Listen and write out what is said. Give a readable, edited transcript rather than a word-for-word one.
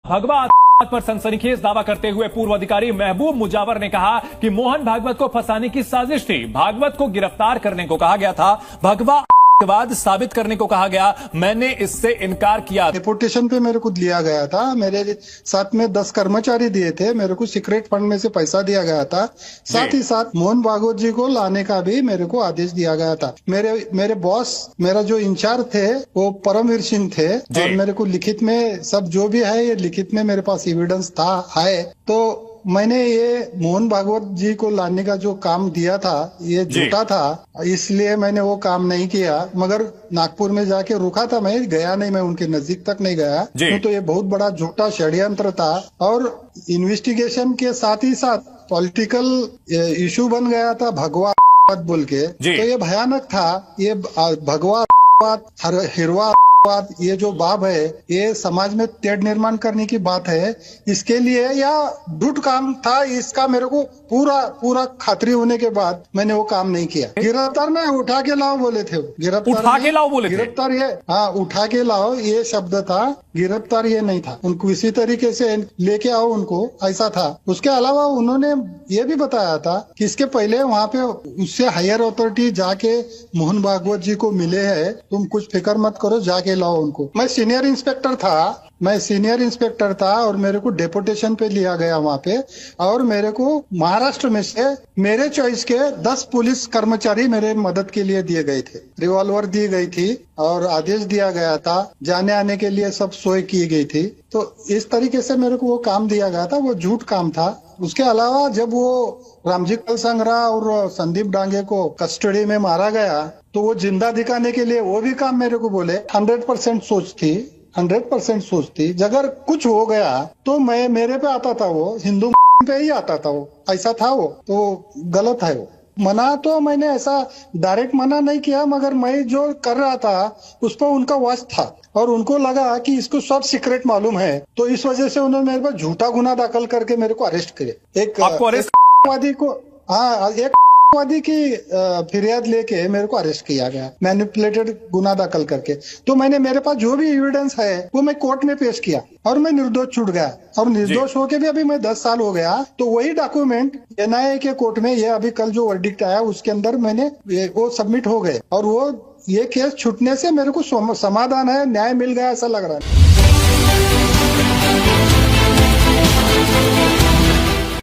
भगवा पर सनसनीखेज दावा करते हुए पूर्व अधिकारी महबूब मुजावर ने कहा कि मोहन भागवत को फंसाने की साजिश थी। भागवत को गिरफ्तार करने को कहा गया था, भगवा बाद साबित करने को कहा गया, मैंने इससे इनकार किया। डिपोटेशन पे मेरे को लिया गया था, मेरे साथ में 10 कर्मचारी दिए थे, मेरे को सीक्रेट फंड में से पैसा दिया गया था। साथ ही साथ मोहन भागवत जी को लाने का भी मेरे को आदेश दिया गया था। मेरे बॉस, मेरा जो इंचार्ज थे वो परमवीर सिंह थे और मेरे को लिखित में सब जो भी है ये लिखित में मेरे पास एविडेंस था है। तो मैंने ये मोहन भागवत जी को लाने का जो काम दिया था ये झूठा था, इसलिए मैंने वो काम नहीं किया। मगर नागपुर में जाके रुका था, मैं गया नहीं, मैं उनके नजदीक तक नहीं गया। तो ये बहुत बड़ा झूठा षड्यंत्र था और इन्वेस्टिगेशन के साथ ही साथ पॉलिटिकल इशू बन गया था भगवा बोल के। तो ये भयानक था। ये भगवा हिरवा ये जो बाब है ये समाज में तेढ़ निर्माण करने की बात है। इसके लिए या झूठ काम था, इसका मेरे को पूरा खातरी होने के बाद मैंने वो काम नहीं किया। गिरफ्तार ना उठा के लाओ बोले थे, गिरफ्तार उठा के लाओ बोले थे। गिरफ्तार ये हाँ उठा के लाओ ये शब्द था, गिरफ्तार ये नहीं था। उनको इसी तरीके से लेके आओ उनको, ऐसा था। उसके अलावा उन्होंने ये भी बताया था कि इसके पहले वहाँ पे उससे हायर अथॉरिटी जाके मोहन भागवत जी को मिले हैं, तुम कुछ फिक्र मत करो, जाके लाओ उनको। मैं सीनियर इंस्पेक्टर था और मेरे को डेपुटेशन पे लिया गया वहाँ पे, और मेरे को महाराष्ट्र में से मेरे चॉइस के 10 पुलिस कर्मचारी मेरे मदद के लिए दिए गए थे। रिवॉल्वर दी गई थी और आदेश दिया गया था, जाने आने के लिए सब सोई की गई थी। तो इस तरीके से मेरे को वो काम दिया गया था, वो झूठ काम था। उसके अलावा जब वो रामजी कलसंग्रा और संदीप डांगे को कस्टडी में मारा गया तो वो जिंदा दिखाने के लिए वो भी काम मेरे को बोले। 100% सोच थी, 100% सोच थी। अगर कुछ हो गया तो मैं मेरे पे आता था, वो हिंदू पे ही आता था, वो ऐसा था। वो तो गलत है। वो मना तो मैंने ऐसा डायरेक्ट मना नहीं किया, मगर मैं जो कर रहा था उस पर उनका वश था और उनको लगा कि इसको सब सीक्रेट मालूम है, तो इस वजह से उन्होंने मेरे पर झूठा गुना दाखिल करके मेरे को अरेस्ट किया। एक वादी को एक वादी की फिरियाद लेके मेरे को अरेस्ट किया गया, मैनिपुलेटेड गुना दाखिल करके। तो मैंने मेरे पास जो भी एविडेंस है वो मैं कोर्ट में पेश किया और मैं निर्दोष छूट गया। और निर्दोष होके भी अभी मैं 10 साल हो गया। तो वही डॉक्यूमेंट NIA के कोर्ट में ये अभी कल जो वर्डिक्ट आया उसके अंदर मैंने वो सबमिट हो गए और वो ये केस छूटने से मेरे को समाधान है, न्याय मिल गया ऐसा लग रहा है।